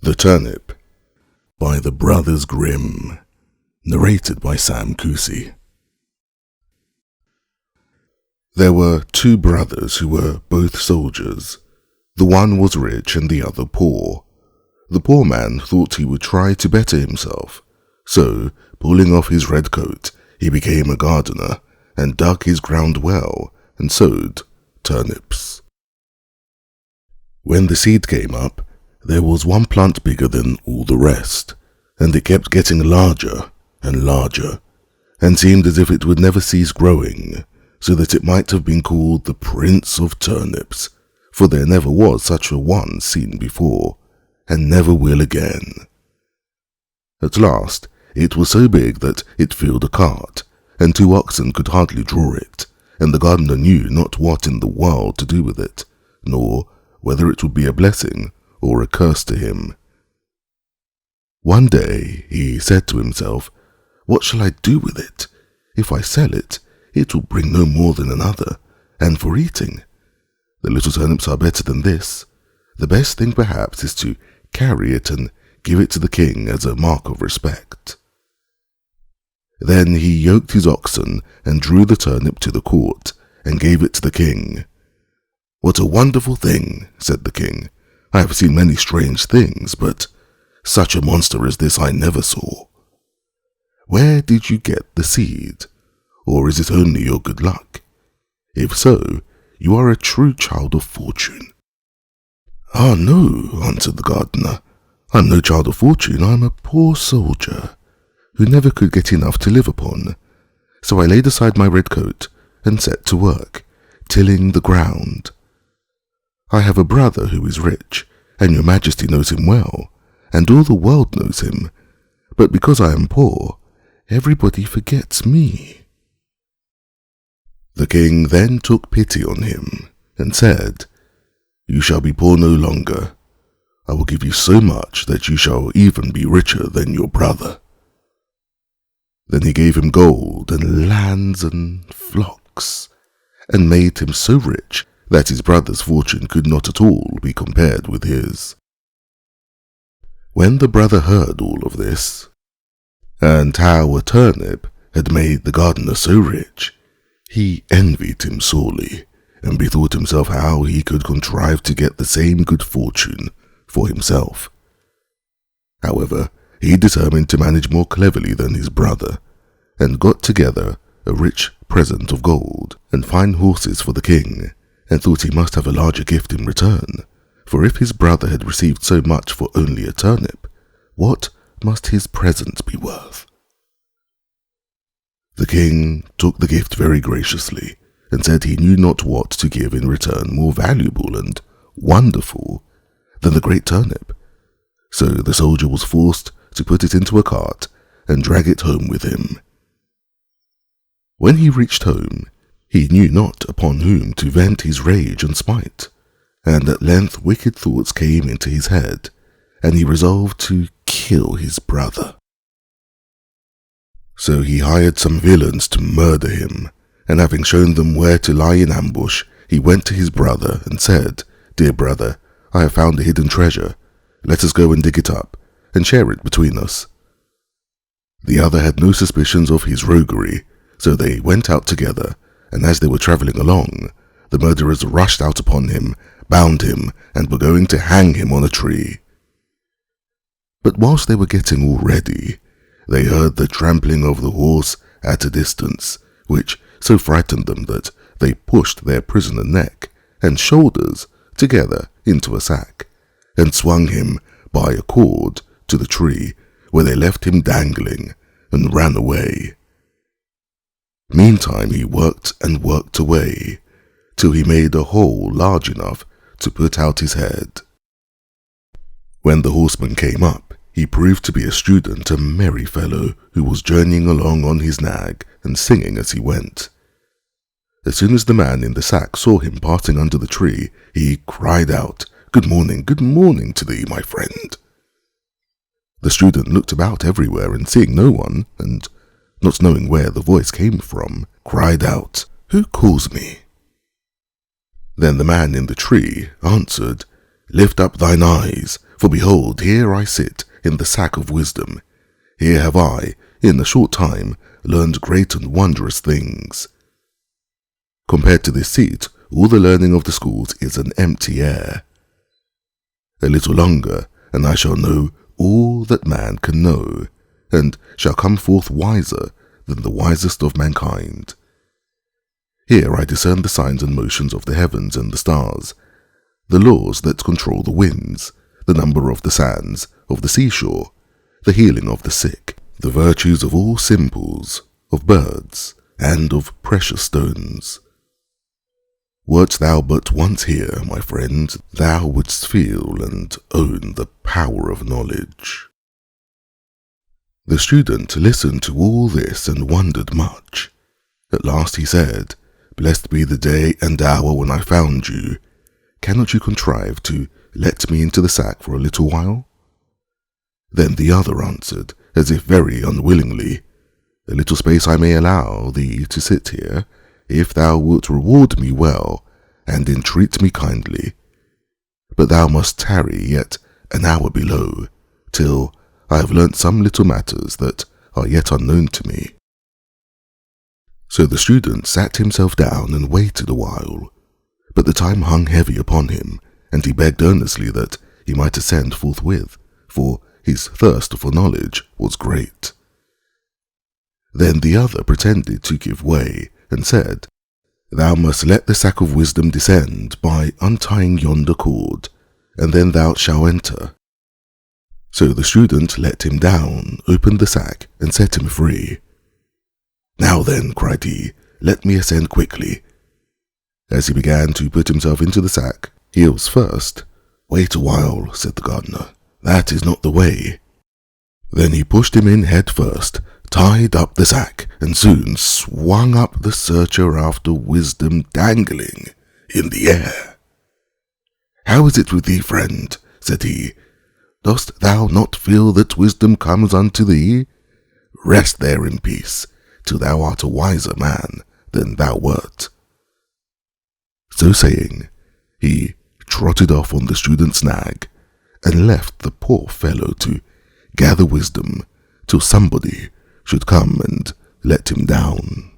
The Turnip by the Brothers Grimm. Narrated by Kusi. There were two brothers who were both soldiers. The one was rich and the other poor. The poor man thought he would try to better himself, so, pulling off his red coat, he became a gardener and dug his ground well and sowed turnips. When the seed came up, there was one plant bigger than all the rest, and it kept getting larger and larger, and seemed as if it would never cease growing, so that it might have been called the Prince of Turnips, for there never was such a one seen before, and never will again. At last, it was so big that it filled a cart, and 2 oxen could hardly draw it, and the gardener knew not what in the world to do with it, nor whether it would be a blessing or a curse to him. One day he said to himself, "What shall I do with it? If I sell it, it will bring no more than another, and for eating. The little turnips are better than this. The best thing perhaps is to carry it and give it to the king as a mark of respect." Then he yoked his oxen and drew the turnip to the court and gave it to the king. "What a wonderful thing," said the king. "I have seen many strange things, but such a monster as this I never saw. Where did you get the seed? Or is it only your good luck? If so, you are a true child of fortune." "Ah, no," answered the gardener. "I'm no child of fortune. I'm a poor soldier who never could get enough to live upon. So I laid aside my red coat and set to work, tilling the ground. I have a brother who is rich, and your majesty knows him well, and all the world knows him. But because I am poor, everybody forgets me." The king then took pity on him and said, "You shall be poor no longer. I will give you so much that you shall even be richer than your brother." Then he gave him gold and lands and flocks, and made him so rich that his brother's fortune could not at all be compared with his. When the brother heard all of this, and how a turnip had made the gardener so rich, he envied him sorely, and bethought himself how he could contrive to get the same good fortune for himself. However, he determined to manage more cleverly than his brother, and got together a rich present of gold and fine horses for the king, and thought he must have a larger gift in return, for if his brother had received so much for only a turnip, what must his present be worth? The king took the gift very graciously, and said he knew not what to give in return more valuable and wonderful than the great turnip. So the soldier was forced to put it into a cart and drag it home with him. When he reached home, he knew not upon whom to vent his rage and spite, and at length wicked thoughts came into his head, and he resolved to kill his brother. So he hired some villains to murder him, and having shown them where to lie in ambush, he went to his brother and said, "Dear brother, I have found a hidden treasure. Let us go and dig it up, and share it between us." The other had no suspicions of his roguery, so they went out together, and as they were travelling along, the murderers rushed out upon him, bound him, and were going to hang him on a tree. But whilst they were getting all ready, they heard the trampling of the horse at a distance, which so frightened them that they pushed their prisoner neck and shoulders together into a sack, and swung him by a cord to the tree, where they left him dangling and ran away. Meantime he worked and worked away, till he made a hole large enough to put out his head. When the horseman came up, he proved to be a student, a merry fellow, who was journeying along on his nag and singing as he went. As soon as the man in the sack saw him passing under the tree, he cried out, good morning to thee, my friend." The student looked about everywhere, and seeing no one, and not knowing where the voice came from, cried out, "Who calls me?" Then the man in the tree answered, "Lift up thine eyes, For behold, here I sit in the sack of wisdom. Here have I, in a short time, learned great and wondrous things. Compared to this seat, all the learning of the schools is an empty air. A little longer, and I shall know all that man can know, and shall come forth wiser than the wisest of mankind. Here I discern the signs and motions of the heavens and the stars, the laws that control the winds, the number of the sands of the seashore, the healing of the sick, the virtues of all simples, of birds, and of precious stones. Wert thou but once here, my friend, thou wouldst feel and own the power of knowledge. The student listened to all this and wondered much. At last he said, Blessed be the day and hour when I found you. Cannot you contrive to let me into the sack for a little while? Then the other answered, as if very unwillingly, A little space I may allow thee to sit here, if thou wilt reward me well, and entreat me kindly. But thou must tarry yet an hour below, till I have learnt some little matters that are yet unknown to me. So the student sat himself down and waited a while, but the time hung heavy upon him, and he begged earnestly that he might ascend forthwith, for his thirst for knowledge was great. Then the other pretended to give way, and said, Thou must let the sack of wisdom descend by untying yonder cord, and then thou shalt enter. So the student let him down, opened the sack, and set him free. Now then, cried he, let me ascend quickly. As he began to put himself into the sack, he was first. Wait a while, said the gardener, that is not the way. Then he pushed him in head first, tied up the sack, and soon swung up the searcher after wisdom dangling in the air. How is it with thee, friend? Said he. Dost thou not feel that wisdom comes unto thee? Rest there in peace, till thou art a wiser man than thou wert. So saying, he trotted off on the student's nag, and left the poor fellow to gather wisdom till somebody should come and let him down.